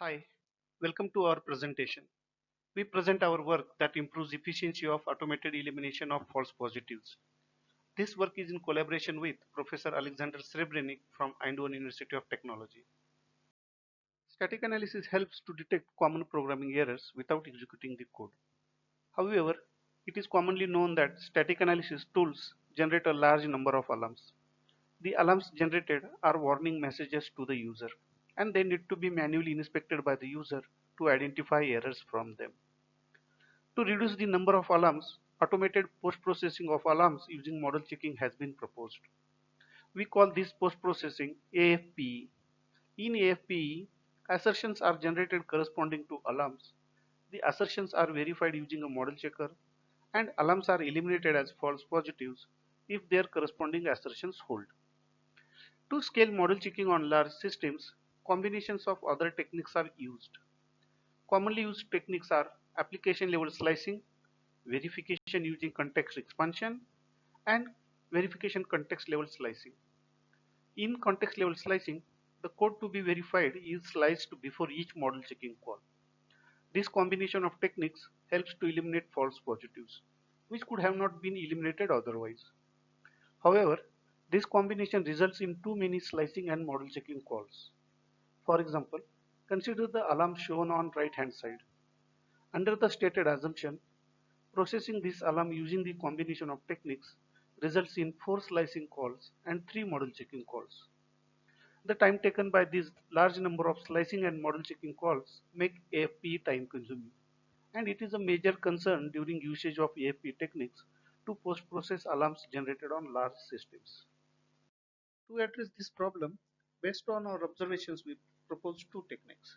Hi, welcome to our presentation. We present our work that improves efficiency of automated elimination of false positives. This work is in collaboration with Professor Alexander Srebrenik from Eindhoven University of Technology. Static analysis helps to detect common programming errors without executing the code. However, it is commonly known that static analysis tools generate a large number of alarms. The alarms generated are warning messages to the user, and they need to be manually inspected by the user to identify errors from them. To reduce the number of alarms, automated post-processing of alarms using model checking has been proposed. We call this post-processing AFPE. In AFPE, assertions are generated corresponding to alarms. The assertions are verified using a model checker, and alarms are eliminated as false positives if their corresponding assertions hold. To scale model checking on large systems, combinations of other techniques are used. Commonly used techniques are application level slicing, verification using context expansion, and verification context level slicing. In context level slicing, the code to be verified is sliced before each model checking call. This combination of techniques helps to eliminate false positives, which could have not been eliminated otherwise. However, this combination results in too many slicing and model checking calls. For example, consider the alarm shown on right hand side. Under the stated assumption, processing this alarm using the combination of techniques results in 4 slicing calls and 3 model checking calls. The time taken by this large number of slicing and model checking calls make AFP time consuming, and it is a major concern during usage of AFP techniques to post-process alarms generated on large systems. To address this problem, based on our observations, we propose two techniques.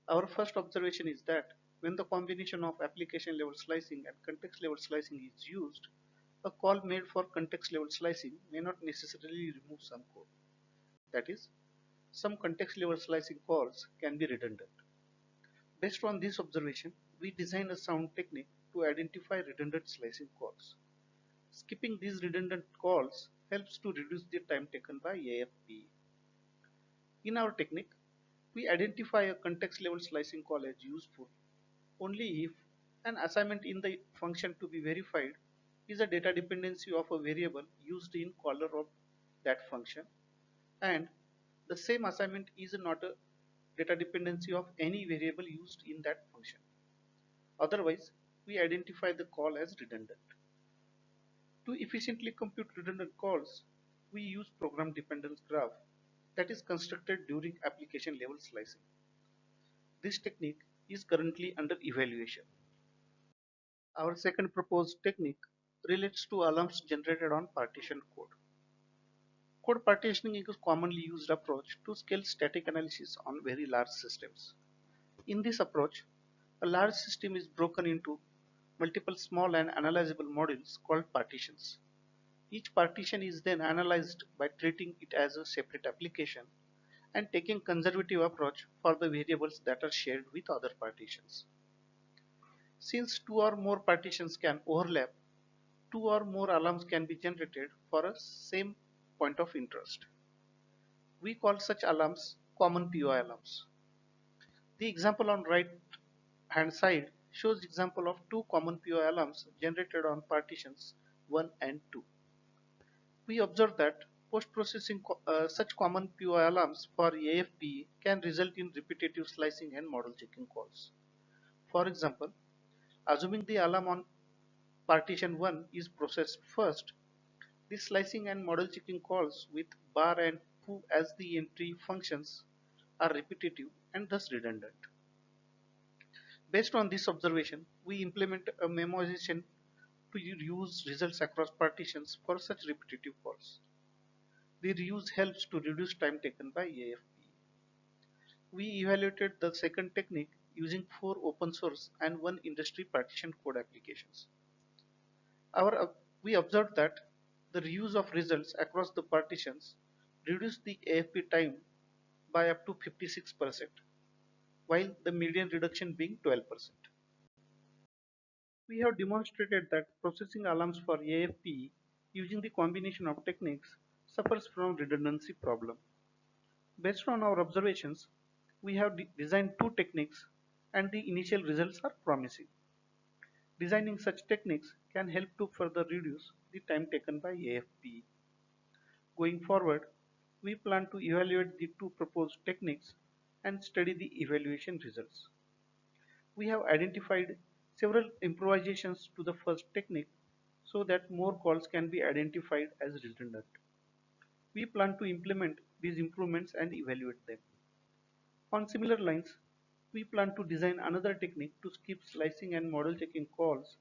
Our first observation is that when the combination of application level slicing and context level slicing is used, a call made for context level slicing may not necessarily remove some code. That is, some context level slicing calls can be redundant. Based on this observation, we design a sound technique to identify redundant slicing calls. Skipping these redundant calls helps to reduce the time taken by AFP. In our technique, we identify a context level slicing call as useful only if an assignment in the function to be verified is a data dependency of a variable used in caller of that function, and the same assignment is not a data dependency of any variable used in that function. Otherwise, we identify the call as redundant. To efficiently compute redundant calls, we use program dependence graph that is constructed during application level slicing. This technique is currently under evaluation. Our second proposed technique relates to alarms generated on partition code. Code partitioning is a commonly used approach to scale static analysis on very large systems. In this approach, a large system is broken into multiple small and analyzable modules called partitions. Each partition is then analyzed by treating it as a separate application and taking conservative approach for the variables that are shared with other partitions. Since two or more partitions can overlap, two or more alarms can be generated for a same point of interest. We call such alarms common POI alarms. The example on right hand side shows example of two common POI alarms generated on partitions 1 and 2. We observe that post-processing such common POI alarms for AFP can result in repetitive slicing and model checking calls. For example, assuming the alarm on partition 1 is processed first, the slicing and model checking calls with bar and foo as the entry functions are repetitive and thus redundant. Based on this observation, we implement a memoization to reuse results across partitions for such repetitive calls. The reuse helps to reduce time taken by AFP. We evaluated the second technique using 4 open source and 1 industry partition code applications. We observed that the reuse of results across the partitions reduced the AFP time by up to 56%, while the median reduction being 12%. We have demonstrated that processing alarms for AFP using the combination of techniques suffers from redundancy problem. Based on our observations, We have designed two techniques and the initial results are promising. Designing such techniques can help to further reduce the time taken by AFPE. Going forward, we plan to evaluate the two proposed techniques and study the evaluation results. We have identified several improvisations to the first technique so that more calls can be identified as redundant. We plan to implement these improvements and evaluate them. On similar lines, we plan to design another technique to skip slicing and model checking calls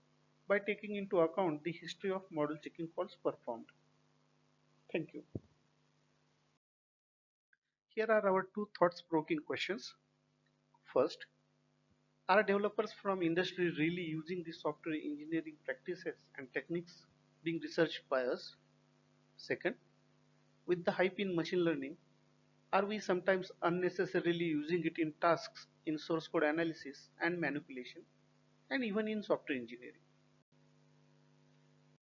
by taking into account the history of model checking calls performed. Thank you. Here are our two thought-provoking questions. First, are developers from industry really using the software engineering practices and techniques being researched by us? Second, with the hype in machine learning, are we sometimes unnecessarily using it in tasks in source code analysis and manipulation, and even in software engineering?